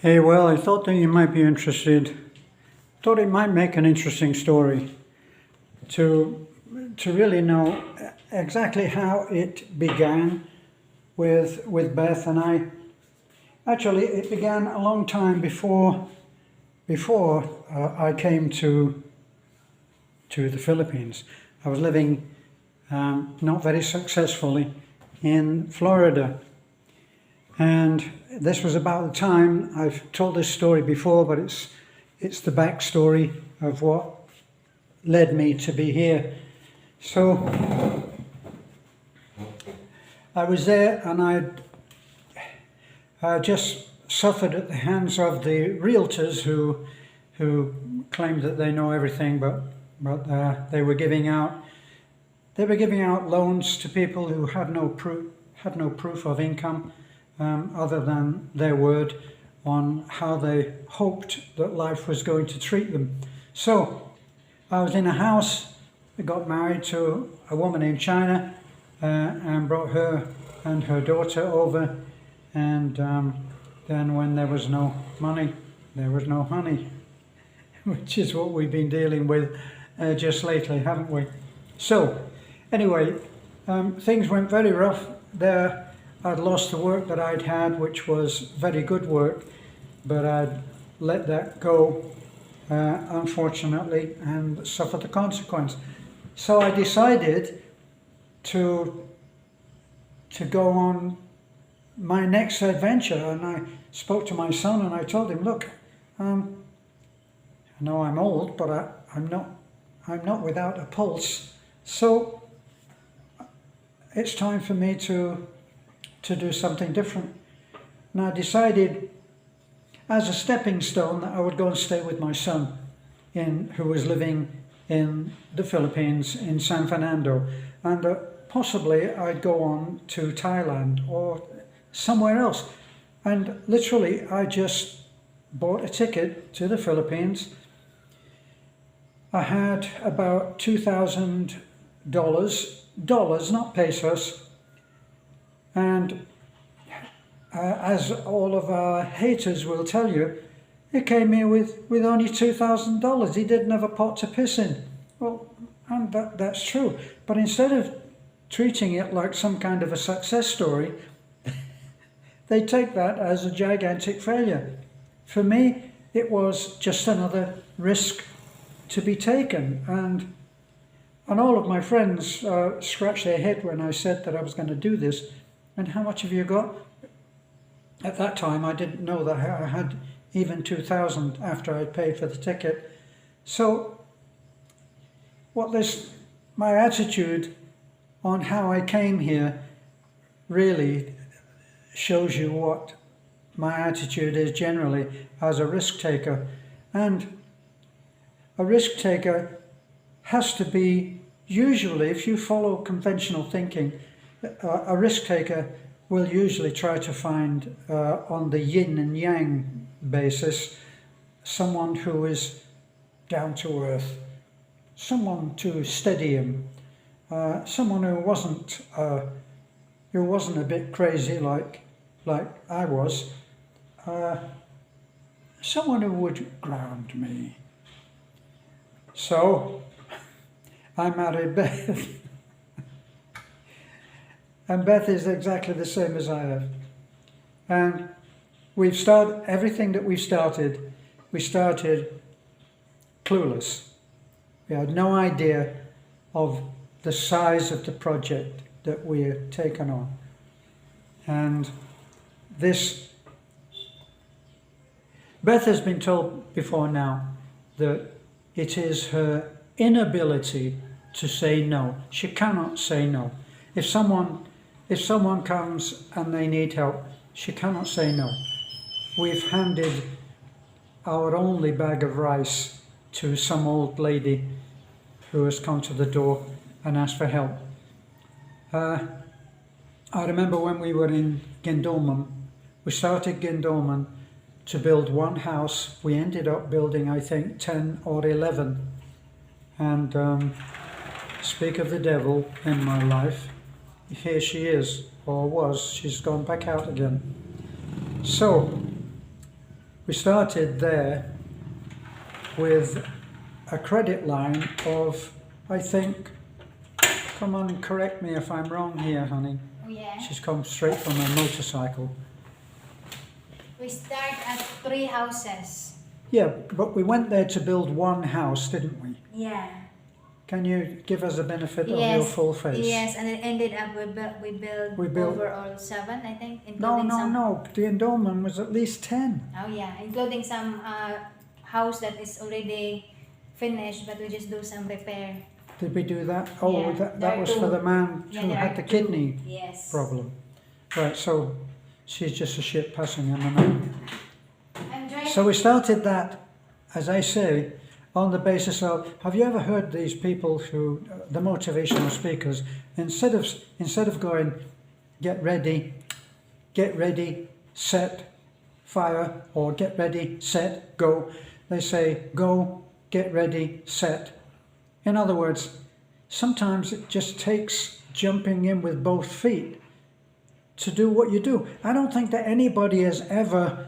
Hey, well, I thought that you might be interested. Thought it might make an interesting story to to really know exactly how it began with Beth and I. Actually, it began a long time before I came to the Philippines. I was living not very successfully in Florida. And this was about the time, I've told this story before, but it's the backstory of what led me to be here. So I was there and I just suffered at the hands of the realtors who claimed that they know everything, but they were giving out loans to people who had no proof of income. Other than their word on how they hoped that life was going to treat them. So I was in a house, I got married to a woman in China and brought her and her daughter over, and then when there was no money, there was no honey, which is what we've been dealing with just lately, haven't we? So anyway, things went very rough there. I'd lost the work that I'd had, which was very good work, but I'd let that go, unfortunately, and suffered the consequence. So I decided to go on my next adventure, and I spoke to my son and I told him, look, I know I'm old, but I'm not without a pulse. So it's time for me to do something different. And I decided as a stepping stone that I would go and stay with my son who was living in the Philippines in San Fernando, and possibly I'd go on to Thailand or somewhere else. And literally I just bought a ticket to the Philippines. I had about $2,000, not pesos. And as all of our haters will tell you, he came here with only $2,000. He didn't have a pot to piss in. Well, and that's true. But instead of treating it like some kind of a success story, they take that as a gigantic failure. For me, it was just another risk to be taken. And all of my friends scratched their head when I said that I was going to do this. And how much have you got? At that time, I didn't know that I had even 2,000 after I'd paid for the ticket. So my attitude on how I came here really shows you what my attitude is generally as a risk taker. And a risk taker has to be, usually, if you follow conventional thinking, a risk taker will usually try to find, on the yin and yang basis, someone who is down to earth, someone to steady him, someone who wasn't a bit crazy like I was, someone who would ground me. So I married Beth. And Beth is exactly the same as I have. And we've started, everything that we started clueless. We had no idea of the size of the project that we had taken on. And Beth has been told before now that it is her inability to say no. She cannot say no. If someone comes and they need help, she cannot say no. We've handed our only bag of rice to some old lady who has come to the door and asked for help. I remember when we were in Guindolman, we started Guindolman to build one house. We ended up building, I think, 10 or 11. And speak of the devil in my life, here she is, or was. She's gone back out again. So, we started there with a credit line of, I think, come on and correct me if I'm wrong here, honey. Oh, yeah. She's come straight from her motorcycle. We start at 3 houses. Yeah, but we went there to build one house, didn't we? Yeah. Can you give us a benefit of your full face? Yes, and it ended up we built overall 7, I think, including No. The endowment was at least 10. Oh yeah, including some house that is already finished, but we just do some repair. Did we do that? Oh, Yeah, that was for the man who there had are the 2. kidney Yes. problem. Right, so she's just a ship passing him a man. So we started that, as I say, on the basis of, have you ever heard these people who, the motivational speakers, instead of going, get ready, set, fire, or get ready, set, go, they say, go, get ready, set. In other words, sometimes it just takes jumping in with both feet to do what you do. I don't think that anybody has ever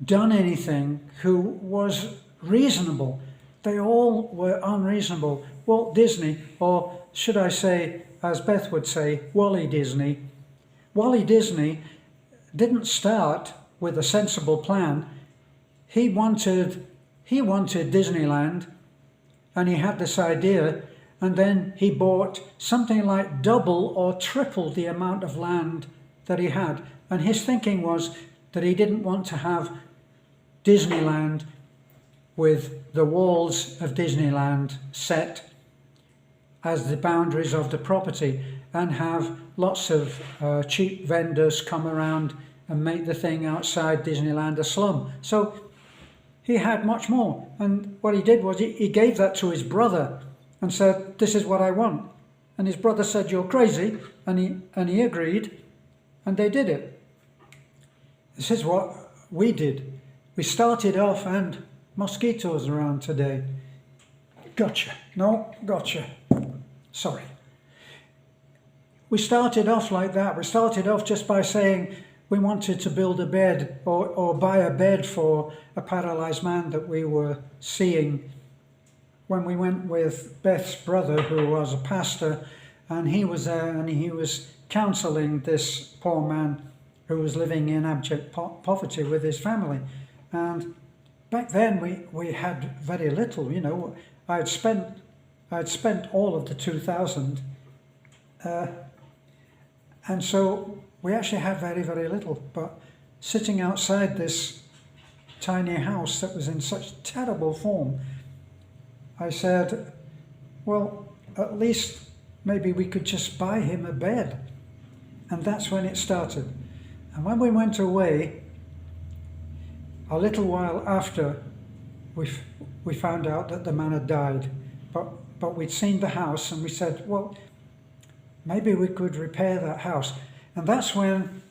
done anything who was reasonable. They all were unreasonable. Walt Disney, or should I say, as Beth would say, Wally Disney didn't start with a sensible plan. He wanted Disneyland, and he had this idea, and then he bought something like double or triple the amount of land that he had. And his thinking was that he didn't want to have Disneyland with the walls of Disneyland set as the boundaries of the property, and have lots of cheap vendors come around and make the thing outside Disneyland a slum. So he had much more, and what he did was he gave that to his brother and said, this is what I want. And his brother said, you're crazy, and he agreed, and they did it. This is what we did. We started off, and mosquitoes around today. Gotcha. No, gotcha. Sorry. We started off like that. We started off just by saying we wanted to build a bed or buy a bed for a paralyzed man that we were seeing when we went with Beth's brother, who was a pastor, and he was there and he was counseling this poor man who was living in abject poverty with his family. And back then we had very little, you know. I had spent all of the 2,000, and so we actually had very, very little. But sitting outside this tiny house that was in such terrible form, I said, well, at least maybe we could just buy him a bed. And that's when it started. And when we went away, a little while after, we found out that the man had died. But we'd seen the house, and we said, well, maybe we could repair that house. And that's when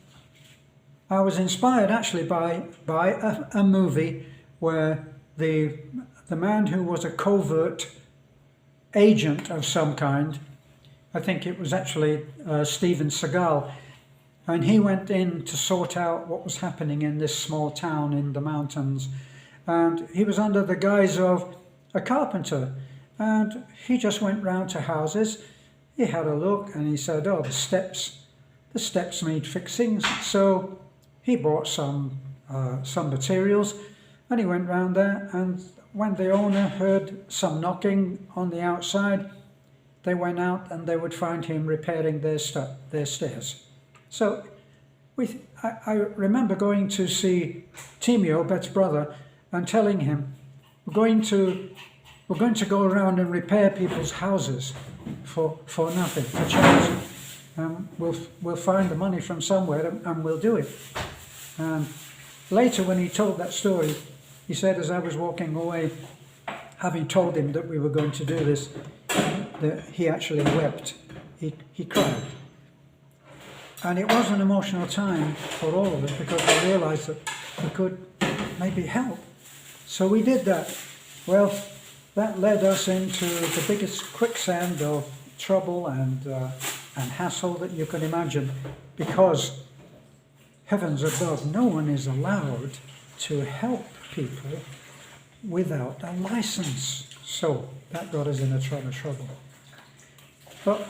I was inspired actually by a movie where the man who was a covert agent of some kind, I think it was actually Steven Seagal, and he went in to sort out what was happening in this small town in the mountains. And he was under the guise of a carpenter. And he just went round to houses. He had a look and he said, oh, the steps need fixing. So he bought some materials, and he went round there. And when the owner heard some knocking on the outside, they went out and they would find him repairing their stairs. So I remember going to see Timio, Bet's brother, and telling him, we're going to go around and repair people's houses for nothing, for charity. We'll find the money from somewhere and we'll do it. And later, when he told that story, he said, as I was walking away, having told him that we were going to do this, that he actually wept. He cried. And it was an emotional time for all of us, because we realized that we could maybe help. So we did that. Well, that led us into the biggest quicksand of trouble and hassle that you can imagine, because heavens above, no one is allowed to help people without a license. So that got us in a ton of trouble. But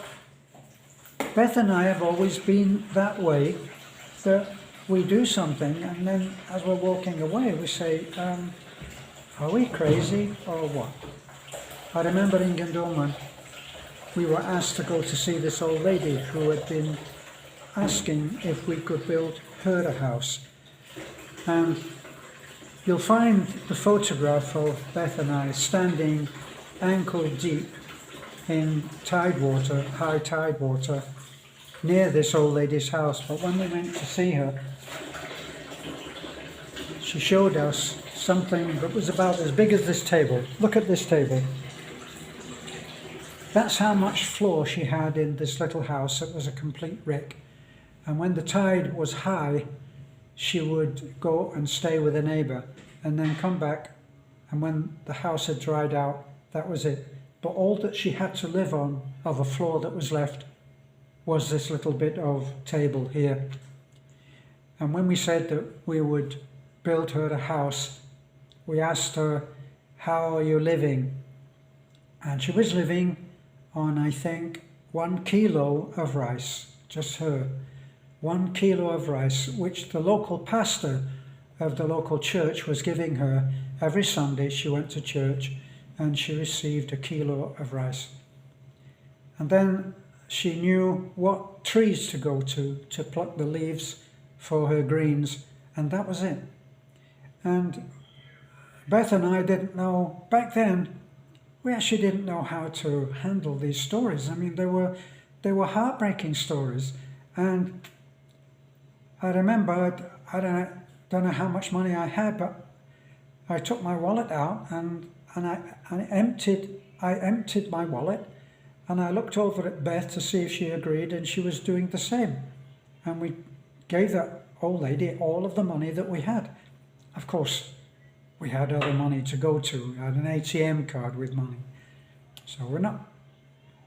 Beth and I have always been that way, that we do something and then as we're walking away we say, are we crazy or what? I remember in Gandolman we were asked to go to see this old lady who had been asking if we could build her a house. And you'll find the photograph of Beth and I standing ankle deep in tide water, high tide water, near this old lady's house. But when we went to see her, she showed us something that was about as big as this table. Look at this table. That's how much floor she had in this little house. It was a complete wreck. And when the tide was high, she would go and stay with a neighbour and then come back. And when the house had dried out, that was it. But all that she had to live on of a floor that was left was this little bit of table here. And when we said that we would build her a house, we asked her, how are you living? And she was living on, I think, 1 kilo of rice, just her. 1 kilo of rice, which the local pastor of the local church was giving her. Every Sunday she went to church and she received 1 kilo of rice. And then she knew what trees to go to pluck the leaves for her greens, and that was it. And Beth and I didn't know, back then, we actually didn't know how to handle these stories. I mean, they were heartbreaking stories. And I remember, I don't know how much money I had, but I took my wallet out and I emptied my wallet, and I looked over at Beth to see if she agreed, and she was doing the same. And we gave that old lady all of the money that we had. Of course, we had other money to go to. We had an ATM card with money. So we're not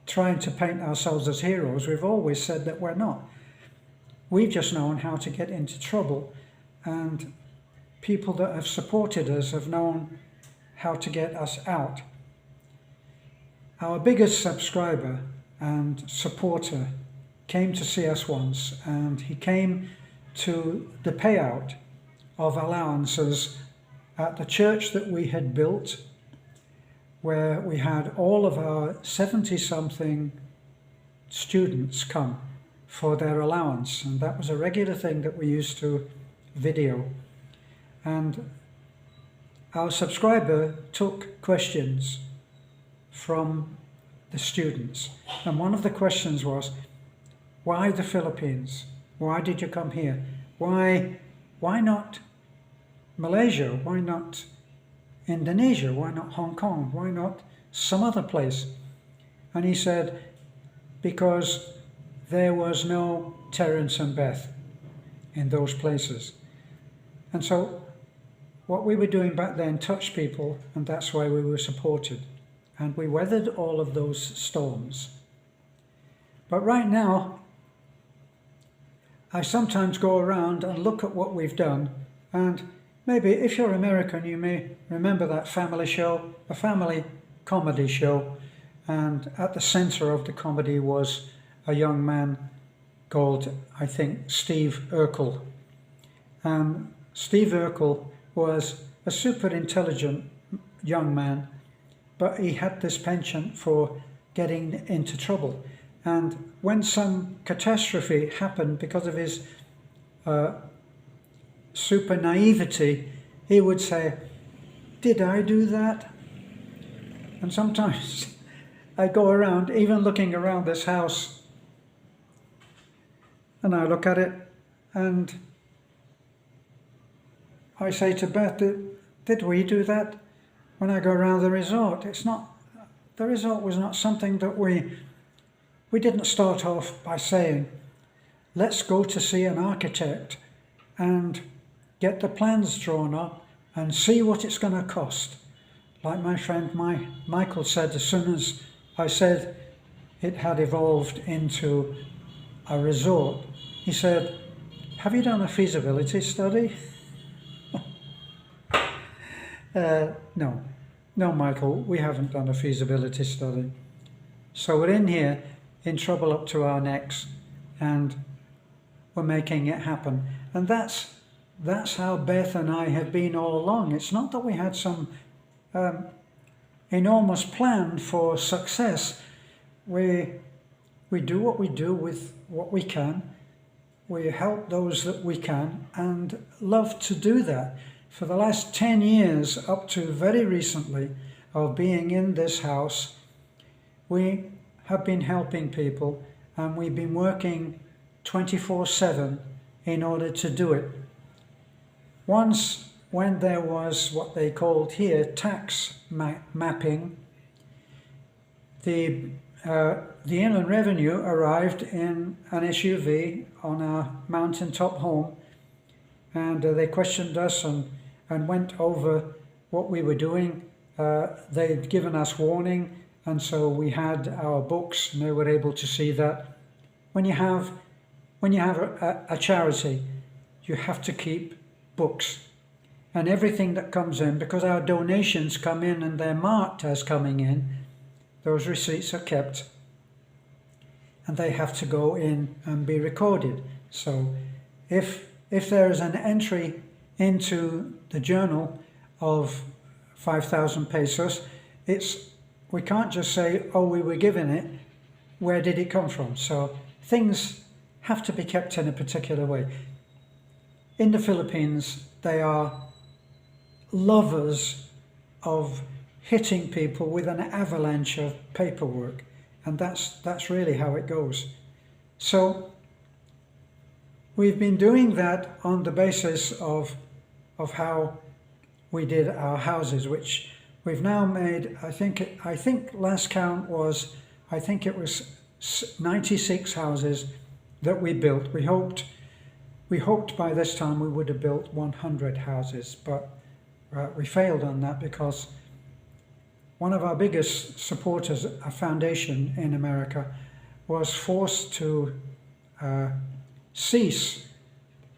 trying to paint ourselves as heroes. We've always said that we're not. We've just known how to get into trouble, and people that have supported us have known how to get us out. Our biggest subscriber and supporter came to see us once, and he came to the payout of allowances at the church that we had built, where we had all of our 70-something students come for their allowance, and that was a regular thing that we used to video. And our subscriber took questions from the students, and one of the questions was, why the Philippines? Why did you come here? Why not Malaysia? Why not Indonesia? Why not Hong Kong? Why not some other place? And he said, because there was no Terence and Beth in those places. And so what we were doing back then touched people, and that's why we were supported. And we weathered all of those storms. But right now, I sometimes go around and look at what we've done, and maybe if you're American, you may remember that family show, a family comedy show, and at the center of the comedy was a young man called, I think, Steve Urkel. And Steve Urkel was a super intelligent young man, but he had this penchant for getting into trouble. And when some catastrophe happened because of his super naivety, he would say, did I do that? And sometimes I go around, even looking around this house, and I look at it and I say to Beth, did we do that? When I go around the resort, the resort was not something that we didn't start off by saying, let's go to see an architect and get the plans drawn up and see what it's going to cost. Like my friend Michael said, as soon as I said it had evolved into a resort, he said, have you done a feasibility study? No, Michael, we haven't done a feasibility study. So we're in here in trouble up to our necks, and we're making it happen. And that's how Beth and I have been all along. It's not that we had some enormous plan for success. We do what we do with what we can. We help those that we can and love to do that. For the last 10 years, up to very recently, of being in this house, we have been helping people, and we've been working 24/7 in order to do it. Once, when there was what they called here tax mapping, the Inland Revenue arrived in an SUV on our mountaintop home, and they questioned us and went over what we were doing. They'd given us warning, and so we had our books, and they were able to see that. When you have a charity, you have to keep books, and everything that comes in, because our donations come in and they're marked as coming in, those receipts are kept, and they have to go in and be recorded. So if there is an entry into the journal of 5,000 pesos, we can't just say, oh, we were given it, where did it come from? So things have to be kept in a particular way. In the Philippines, they are lovers of hitting people with an avalanche of paperwork, and that's really how it goes. So we've been doing that on the basis of how we did our houses, which we've now made. I think last count was, I think it was 96 houses that we built. We hoped by this time we would have built 100 houses, but we failed on that because one of our biggest supporters, a foundation in America, was forced to cease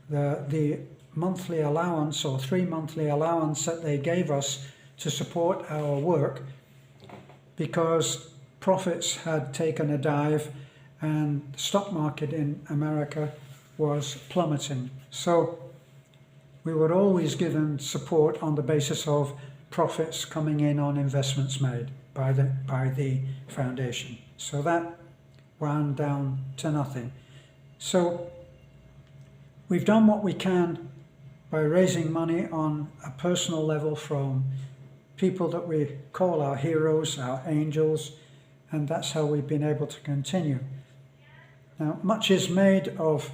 the monthly allowance or 3 monthly allowance that they gave us to support our work, because profits had taken a dive and the stock market in America was plummeting. So we were always given support on the basis of profits coming in on investments made by the foundation. So that wound down to nothing. So we've done what we can by raising money on a personal level from people that we call our heroes, our angels, and that's how we've been able to continue. Now, much is made of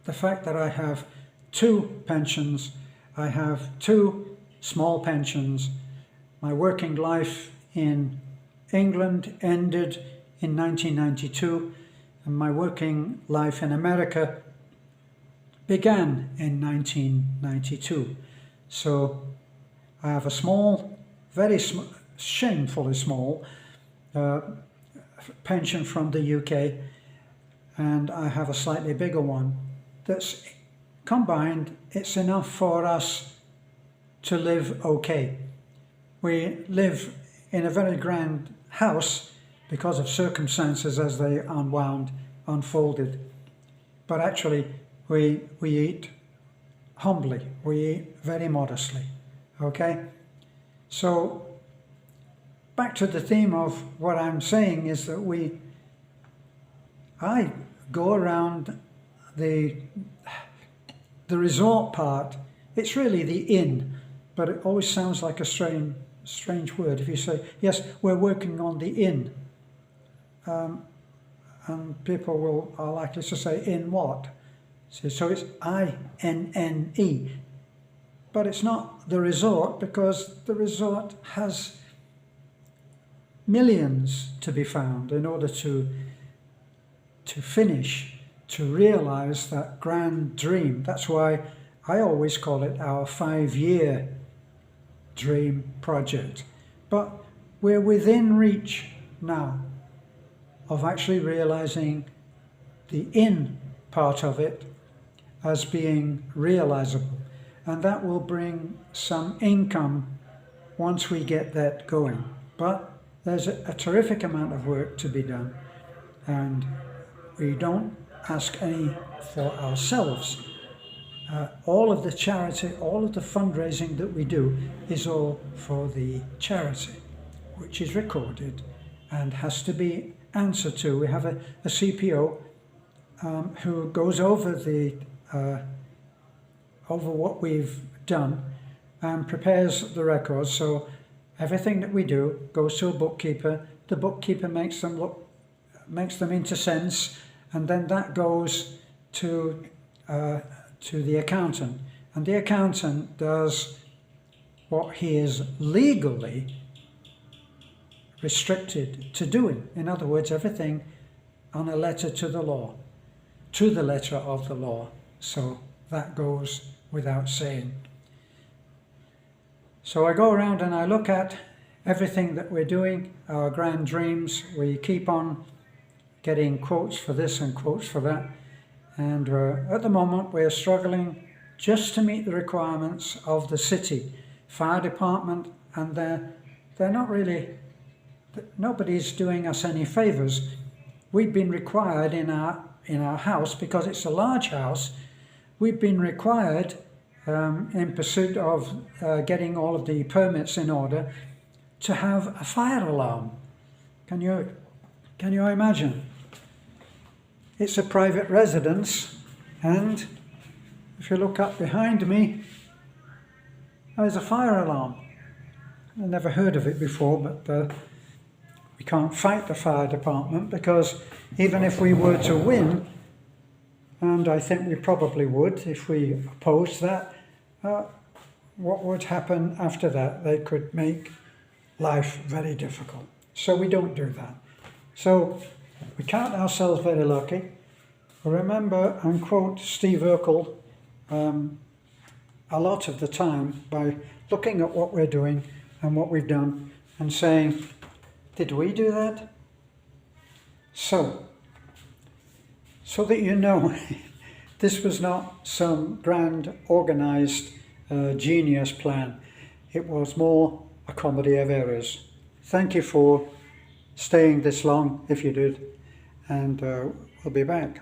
the fact that I have 2 pensions. I have 2 small pensions. My working life in England ended in 1992, and my working life in America began in 1992. So I have a small, very shamefully small pension from the UK, and I have a slightly bigger one that's combined. It's enough for us to live okay. We live in a very grand house because of circumstances as they unfolded. But actually, we eat humbly. We eat very modestly. Okay? So, back to the theme of what I'm saying is that I go around the resort part. It's really the inn, but it always sounds like a strange word. If you say, yes, we're working on the inn, and people are likely to say, in what? So it's INNE. But it's not the resort, because the resort has millions to be found in order to finish, to realize that grand dream. That's why I always call it our 5-year dream project. But we're within reach now of actually realizing the in part of it as being realizable. and that will bring some income once we get that going. But there's a terrific amount of work to be done, and we don't ask any for ourselves. All of the charity, all of the fundraising that we do is all for the charity, which is recorded and has to be answered to. We have a CPO who goes over over what we've done and prepares the records. So everything that we do goes to a bookkeeper. The bookkeeper makes them into sense, and then that goes to the accountant, and the accountant does what he is legally restricted to doing. In other words, everything on a letter to the law, to the letter of the law. So that goes without saying. So I go around and I look at everything that we're doing, our grand dreams. We keep on getting quotes for this and quotes for that. And at the moment we're struggling just to meet the requirements of the city fire department, and they're not really, nobody's doing us any favours. We've been required in our house, because it's a large house, we've been required in pursuit of getting all of the permits in order to have a fire alarm. Can you imagine? It's a private residence, and if you look up behind me, there's a fire alarm. I never heard of it before, but we can't fight the fire department, because even if we were to win, and I think we probably would if we opposed that, what would happen after that? They could make life very difficult. So we don't do that. So we count ourselves very lucky. Remember and quote Steve Urkel a lot of the time by looking at what we're doing and what we've done and saying, did we do that? So that you know, this was not some grand organized genius plan. It was more a comedy of errors. Thank you for staying this long, if you did, and we'll be back.